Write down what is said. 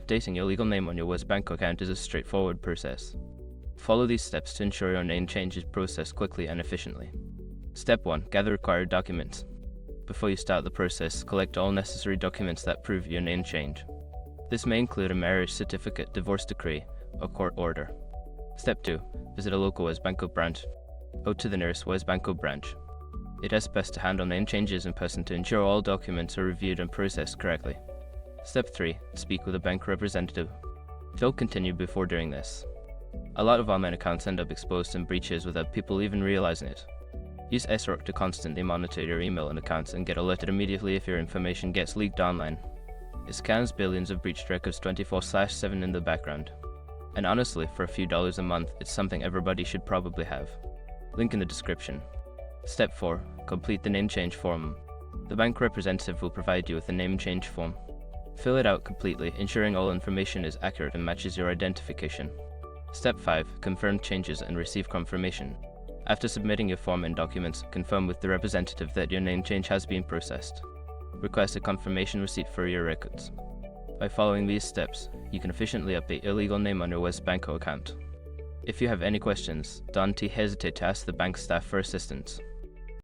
Updating your legal name on your WesBanco account is a straightforward process. Follow these steps to ensure your name change is processed quickly and efficiently. Step 1. Gather required documents. Before you start the process, collect all necessary documents that prove your name change. This may include a marriage certificate, divorce decree, or court order. Step 2. Visit a local WesBanco branch. Go to the nearest WesBanco branch. It is best to handle name changes in person to ensure all documents are reviewed and processed correctly. Step 3. Speak with a bank representative. Don't continue before doing this. A lot of online accounts end up exposed in breaches without people even realizing it. Use SROC to constantly monitor your email and accounts and get alerted immediately if your information gets leaked online. It scans billions of breached records 24/7 in the background. And honestly, for a few dollars a month, it's something everybody should probably have. Link in the description. Step 4. Complete the name change form. The bank representative will provide you with a name change form. Fill it out completely, ensuring all information is accurate and matches your identification. Step 5. Confirm changes and receive confirmation. After submitting your form and documents, confirm with the representative that your name change has been processed. Request a confirmation receipt for your records. By following these steps, you can efficiently update your legal name on your WesBanco account. If you have any questions, don't hesitate to ask the bank staff for assistance.